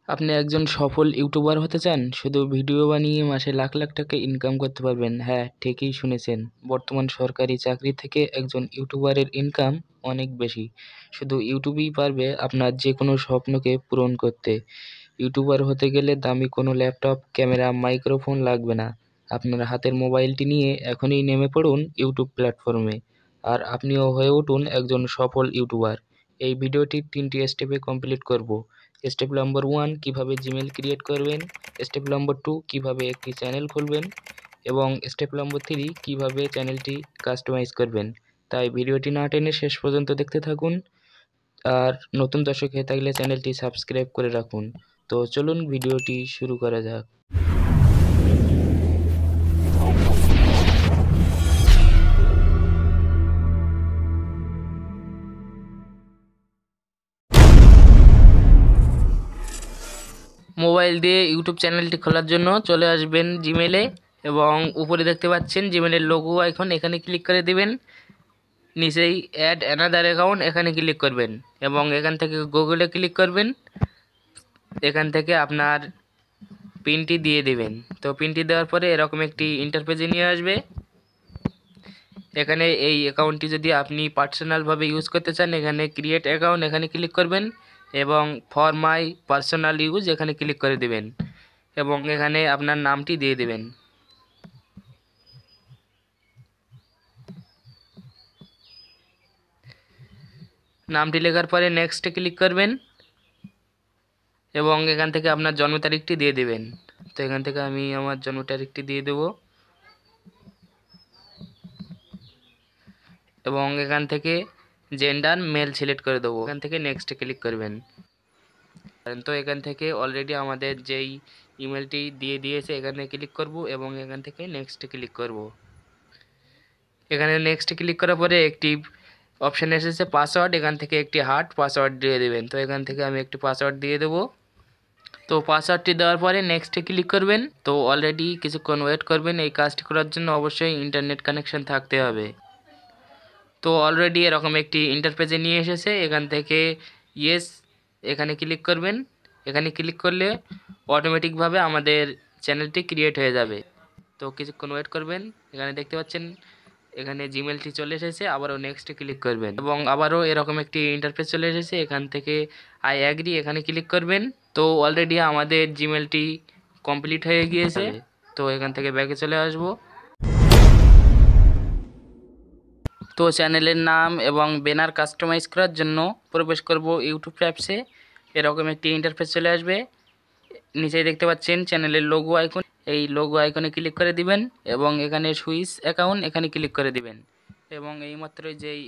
আপনি একজন সফল ইউটিউবার হতে চান? শুধু ভিডিও বানিয়ে মাসে লাখ লাখ টাকা ইনকাম করতে পারবেন? হ্যাঁ, ঠিকই শুনেছেন। বর্তমান সরকারি চাকরি থেকে একজন ইউটিউবারের ইনকাম অনেক বেশি। শুধু ইউটিউবই পারবে আপনার যেকোনো স্বপ্নকে পূরণ করতে। ইউটিউবার হতে গেলে দামি কোনো ল্যাপটপ, ক্যামেরা, মাইক্রোফোন লাগবে না। আপনার হাতের মোবাইলটি নিয়ে এখনই নেমে পড়ুন ইউটিউব প্ল্যাটফর্মে। আর আপনিও হয়ে উঠুন একজন সফল ইউটিউবার। এই ভিডিওটি 3টি স্টেপে কমপ্লিট করব। স্টেপ নাম্বার 1, কিভাবে জিমেল ক্রিয়েট করবেন। স্টেপ নাম্বার 2, কিভাবে একটি চ্যানেল খুলবেন। এবং স্টেপ নাম্বার 3, কিভাবে চ্যানেলটি কাস্টমাইজ করবেন। তাই ভিডিওটি না টেনে শেষ পর্যন্ত দেখতে থাকুন। আর নতুন দর্শক হয়ে থাকলে চ্যানেলটি সাবস্ক্রাইব করে রাখুন। তো চলুন ভিডিওটি শুরু করা যাক। মোবাইল দিয়ে ইউটিউব চ্যানেলটি খোলার জন্য চলে আসবেন জিমেলে, এবং উপরে দেখতে পাচ্ছেন জিমেলের লোগো আইকন, এখানে ক্লিক করে দিবেন। নিচেই অ্যাড অ্যানাদার অ্যাকাউন্ট, এখানে ক্লিক করবেন এবং এখান থেকে গুগলে ক্লিক করবেন। এখান থেকে আপনার পিনটি দিয়ে দেবেন। তো পিনটি দেওয়ার পরে এরকম একটি ইন্টারফেসে নিয়ে আসবে। এখানে এই অ্যাকাউন্টটি যদি আপনি পার্সোনালভাবে ইউজ করতে চান, এখানে ক্রিয়েট অ্যাকাউন্ট, এখানে ক্লিক করবেন এবং ফর মাই পার্সোনাল ইউজ এখানে ক্লিক করে দেবেন এবং এখানে আপনার নামটি দিয়ে দেবেন। নামটি লেখার পরে নেক্সটে ক্লিক করবেন এবং এখান থেকে আপনার জন্ম তারিখটি দিয়ে দেবেন। তো এখান থেকে আমি আমার জন্ম তারিখটি দিয়ে দেব এবং এখান থেকে জেন্ডার মেল সিলেক্ট করে দেবো। এখান থেকে নেক্সটে ক্লিক করবেন। তো এখান থেকে অলরেডি আমাদের যেই ইমেলটি দিয়ে দিয়েছে এখানে ক্লিক করব এবং এখান থেকে নেক্সটে ক্লিক করব। এখানে নেক্সট ক্লিক করার পরে একটি অপশান এসেছে পাসওয়ার্ড, এখান থেকে একটি হার্ড পাসওয়ার্ড দিয়ে দেবেন। তো এখান থেকে আমি একটি পাসওয়ার্ড দিয়ে দেবো। তো পাসওয়ার্ডটি দেওয়ার পরে নেক্সটে ক্লিক করবেন। তো অলরেডি কিছুক্ষণ ওয়েট করবেন। এই কাজটি করার জন্য অবশ্যই ইন্টারনেট কানেকশন থাকতে হবে। তো অলরেডি এরকম একটি ইন্টারফেসে নিয়ে এসেছে। এখান থেকে ইয়েস এখানে ক্লিক করবেন। এখানে ক্লিক করলে অটোমেটিকভাবে আমাদের চ্যানেলটি ক্রিয়েট হয়ে যাবে। তো কিছুক্ষণ ওয়েট করবেন। এখানে দেখতে পাচ্ছেন এখানে জিমেলটি চলে এসেছে। আবারও নেক্সটে ক্লিক করবেন এবং আবারও এরকম একটি ইন্টারফেস চলে এসেছে। এখান থেকে আই অ্যাগ্রি এখানে ক্লিক করবেন। তো অলরেডি আমাদের জিমেলটি কমপ্লিট হয়ে গিয়েছে। তো এখান থেকে ব্যাকে চলে আসবো। তো চ্যানেলের নাম এবং ব্যানার কাস্টমাইজ করার জন্য প্রবেশ করব ইউটিউব অ্যাপসে। এরকম একটি ইন্টারফেস চলে আসবে। নিচেই দেখতে পাচ্ছেন চ্যানেলের লোগো আইকন, এই লোগো আইকনে ক্লিক করে দিবেন এবং এখানে সুইচ অ্যাকাউন্ট এখানে ক্লিক করে দিবেন এবং এইমাত্র যেই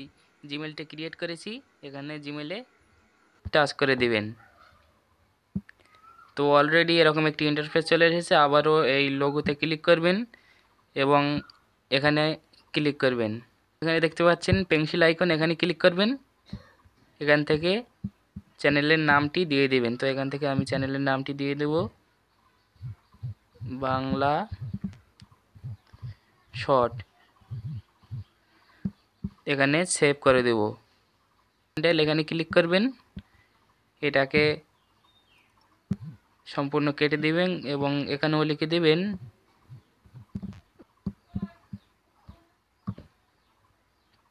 জিমেলটি ক্রিয়েট করেছি এখানে জিমেলে টাচ করে দিবেন। তো অলরেডি এরকম একটি ইন্টারফেস চলে এসেছে। আবারও এই লোগোতে ক্লিক করবেন এবং এখানে ক্লিক করবেন। এখানে দেখতে পাচ্ছেন পেন্সিল আইকন, এখানে ক্লিক করবেন। এখান থেকে চ্যানেলের নামটি দিয়ে দিবেন। তো এখান থেকে আমি চ্যানেলের নামটি দিয়ে দেব বাংলা শর্ট। এখানে সেভ করে দেব। এখানে ক্লিক করবেন, এটাকে সম্পূর্ণ কেটে দিবেন এবং এখানেও লিখে দিবেন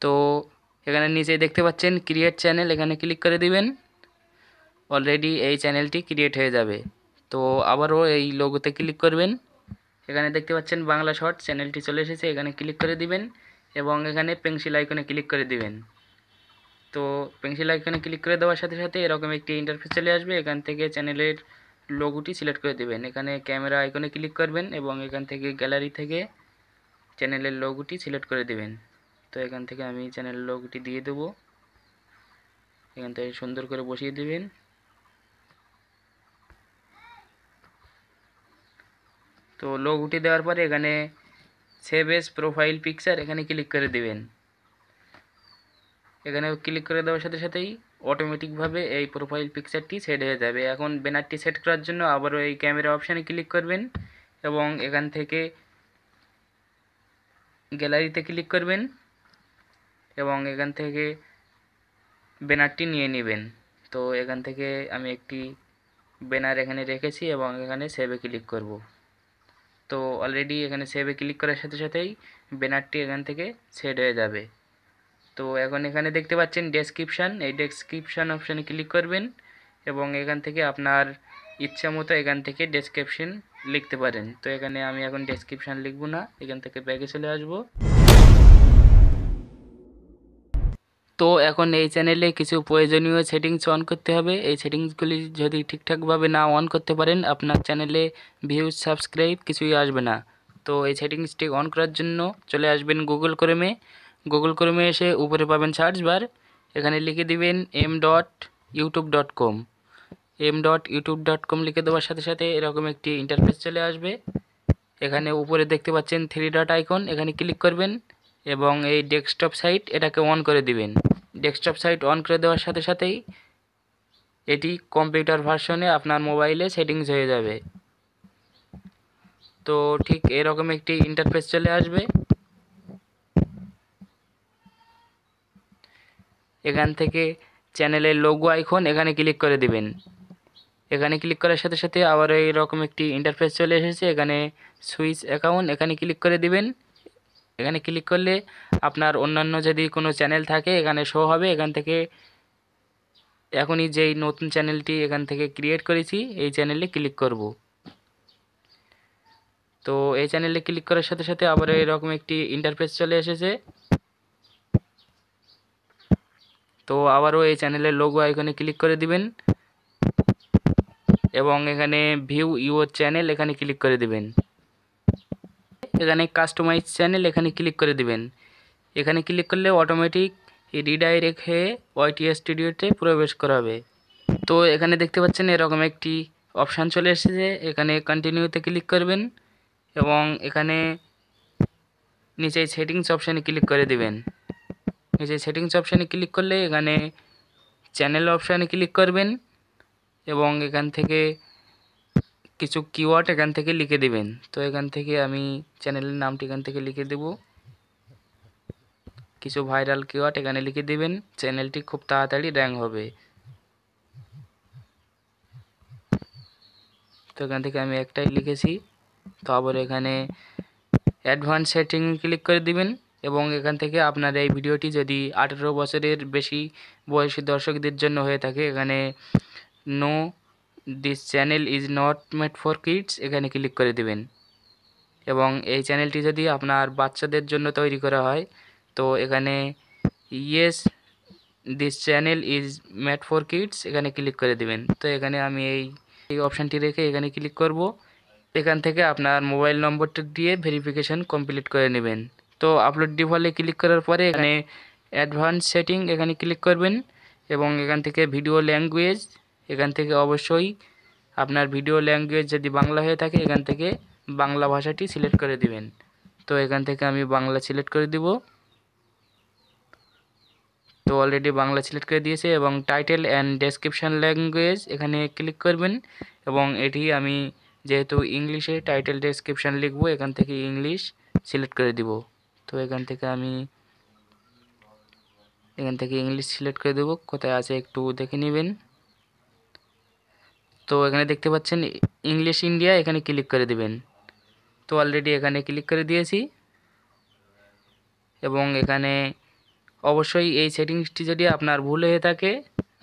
তো এখানে নিচে দেখতে পাচ্ছেন ক্রিয়েট চ্যানেল, এখানে ক্লিক করে দিবেন। অলরেডি এই চ্যানেলটি ক্রিয়েট হয়ে যাবে। তো আবারও এই লোগোতে ক্লিক করবেন। এখানে দেখতে পাচ্ছেন বাংলা শর্ট চ্যানেলটি চলে এসেছে, এখানে ক্লিক করে দিবেন এবং এখানে পেন্সিল আইকনে ক্লিক করে দিবেন। তো পেন্সিল আইকনে ক্লিক করে দেওয়ার সাথে সাথে এরকম একটি ইন্টারফেস চলে আসবে। এখান থেকে চ্যানেলের লোগোটি সিলেক্ট করে দেবেন। এখানে ক্যামেরা আইকনে ক্লিক করবেন এবং এখান থেকে গ্যালারি থেকে চ্যানেলের লোগোটি সিলেক্ট করে দেবেন। তো এখান থেকে আমি চ্যানেলের লোগোটি দিয়ে দেব। এখান থেকে সুন্দর করে বসিয়ে দেবেন। তো লোগোটি দেওয়ার পরে এখানে সেভ এজ প্রোফাইল পিকচার এখানে ক্লিক করে দেবেন। এখানে ক্লিক করে দেওয়ার সাথে সাথেই অটোমেটিকভাবে এই প্রোফাইল পিকচারটি সেট হয়ে যাবে। এখন ব্যানারটি সেট করার জন্য আবারও এই ক্যামেরা অপশানে ক্লিক করবেন এবং এখান থেকে গ্যালারিতে ক্লিক করবেন এবং এখান থেকে ব্যানারটি নিয়ে নেবেন। তো এখান থেকে আমি একটি ব্যানার এখানে রেখেছি এবং এখানে সেভে ক্লিক করব। তো অলরেডি এখানে সেভে ক্লিক করার সাথে সাথেই ব্যানারটি এখান থেকে সেট হয়ে যাবে। তো এখন এখানে দেখতে পাচ্ছেন ডেসক্রিপশান, এই ডেসক্রিপশান অপশানে ক্লিক করবেন এবং এখান থেকে আপনার ইচ্ছা মতো এখান থেকে ডেসক্রিপশান লিখতে পারেন। তো এখানে আমি এখন ডেসক্রিপশান লিখব না, এখান থেকে ব্যাগে চলে আসব। তো এখন এই চ্যানেলে কিছু প্রয়োজনীয় সেটিংস অন করতে হবে। এই সেটিংসগুলি যদি ঠিকঠাকভাবে না অন করতে পারেন আপনার চ্যানেলে ভিউজ, সাবস্ক্রাইব কিছুই আসবে না। তো এই সেটিংসটি অন করার জন্য চলে আসবেন গুগল ক্রোমে। গুগল ক্রোমে এসে উপরে পাবেন সার্চ বার, এখানে লিখে দিবেন m.youtube.com। m.youtube.com লিখে দেওয়ার সাথে সাথে এরকম একটি ইন্টারফেস চলে আসবে। এখানে উপরে দেখতে পাচ্ছেন 3 ডট আইকন, এখানে ক্লিক করবেন এবং এই ডেস্কটপ সাইট এটাকে অন করে দিবেন। ডেস্কটপ সাইট অন করে দেওয়ার সাথে সাথেই এটি কম্পিউটার ভার্সনে আপনার মোবাইলে সেটিংস হয়ে যাবে। তো ঠিক এরকম একটি ইন্টারফেস চলে আসবে। এখান থেকে চ্যানেলের লোগো আইকন এখানে ক্লিক করে দিবেন। এখানে ক্লিক করার সাথে সাথে আবার এইরকম একটি ইন্টারফেস চলে এসেছে, এখানে সুইচ অ্যাকাউন্ট এখানে ক্লিক করে দিবেন। এখানে ক্লিক করলে আপনার অন্যান্য যদি কোনো চ্যানেল থাকে এখানে শো হবে। এখান থেকে এখনই যেই নতুন চ্যানেলটি এখান থেকে ক্রিয়েট করেছি এই চ্যানেলে ক্লিক করব। তো এই চ্যানেলে ক্লিক করার সাথে সাথে আবার এরকম একটি ইন্টারফেস চলে এসেছে। তো আবারও এই চ্যানেলের লোগো আইকনে ক্লিক করে দিবেন এবং এখানে ভিউ ইউর চ্যানেল এখানে ক্লিক করে দিবেন। এখানে কাস্টমাইজ চ্যানেল এখানে ক্লিক করে দিবেন। এখানে ক্লিক করলে অটোমেটিক রিডাইরেক্ট হয়ে ওয়াইটিএস স্টুডিওতে প্রবেশ করাবে। তো এখানে দেখতে পাচ্ছেন এরকম একটি অপশান চলে এসেছে, এখানে কন্টিনিউতে ক্লিক করবেন এবং এখানে নিচে সেটিংস অপশানে ক্লিক করে দিবেন। নিচে সেটিংস অপশানে ক্লিক করলে এখানে চ্যানেল অপশানে ক্লিক করবেন এবং এখান থেকে কিছু কিওয়ার্ড এখান থেকে লিখে দিবেন। তো এখান থেকে আমি চ্যানেলের নামটি এখান থেকে লিখে দেব। কিছু ভাইরাল কিওয়ার্ড এখানে লিখে দিবেন, চ্যানেলটি খুব তাড়াতাড়ি র্যাঙ্ক হবে। তো এখান থেকে আমি একটাই লিখেছি। তো আবার এখানে অ্যাডভান্স সেটিং ক্লিক করে দিবেন এবং এখান থেকে আপনার এই ভিডিওটি যদি 18 বছরের বেশি বয়সী দর্শকদের জন্য হয়ে থাকে এখানে no this channel is not made for kids এখানে ক্লিক করে দিবেন। এবং এই চ্যানেলটি যদি আপনার বাচ্চাদের জন্য তৈরি করা হয় তো এখানে yes this channel is made for kids এখানে ক্লিক করে দিবেন। তো এখানে আমি এই অপশানটি রেখে এখানে ক্লিক করব। এখান থেকে আপনার মোবাইল নম্বরটা দিয়ে ভেরিফিকেশন কমপ্লিট করে নেবেন। তো আপলোড ডিফল্টে ক্লিক করার পরে এখানে অ্যাডভান্স সেটিং এখানে ক্লিক করবেন এবং এখান থেকে ভিডিও ল্যাঙ্গুয়েজ এখান থেকে অবশ্যই আপনার ভিডিও ল্যাঙ্গুয়েজ যদি বাংলা হয়ে থাকে এখান থেকে বাংলা ভাষাটি সিলেক্ট করে দিবেন। তো এখান থেকে আমি বাংলা সিলেক্ট করে দিব। তো অলরেডি বাংলা সিলেক্ট করে দিয়েছে এবং টাইটেল অ্যান্ড ডেসক্রিপশান ল্যাঙ্গুয়েজ এখানে ক্লিক করবেন এবং এটি আমি যেহেতু ইংলিশে টাইটেল ডেসক্রিপশান লিখব এখান থেকে ইংলিশ সিলেক্ট করে দিব। তো এখান থেকে আমি ইংলিশ সিলেক্ট করে দেব, কোথায় আছে একটু দেখে নেবেন। তো এখানে দেখতে পাচ্ছেন ইংলিশ ইন্ডিয়া এখানে ক্লিক করে দিবেন। তো অলরেডি এখানে ক্লিক করে দিয়েছি এবং এখানে অবশ্যই এই সেটিংসটি যদি আপনার ভুল হয়ে থাকে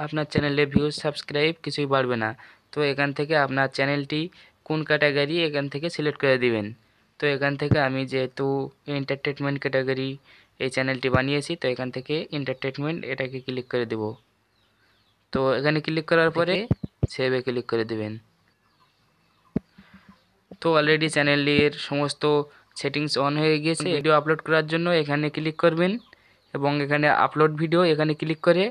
আপনার চ্যানেলে ভিউজ, সাবস্ক্রাইব কিছুই বাড়বে না। তো এখান থেকে আপনার চ্যানেলটি কোন ক্যাটাগরি এখান থেকে সিলেক্ট করে দিবেন। তো এখান থেকে আমি যেহেতু এন্টারটেনমেন্ট ক্যাটাগরি এই চ্যানেলটি বানিয়েছি তো এখান থেকে এন্টারটেনমেন্ট এটাকে ক্লিক করে দেব। তো এখানে ক্লিক করার পরে সেভে ক্লিক করে দিবেন। তো অলরেডি চ্যানেলের সমস্ত সেটিংস অন হয়ে গিয়েছে। ভিডিও আপলোড করার জন্য এখানে ক্লিক করবেন এবং এখানে আপলোড ভিডিও এখানে ক্লিক করে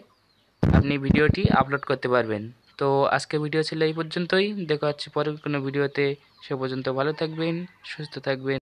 আপনি ভিডিওটি আপলোড করতে পারবেন। তো আজকে ভিডিও ছিল এই পর্যন্তই, দেখা হচ্ছে পরের কোনো ভিডিওতে। সে পর্যন্ত ভালো থাকবেন, সুস্থ থাকবেন।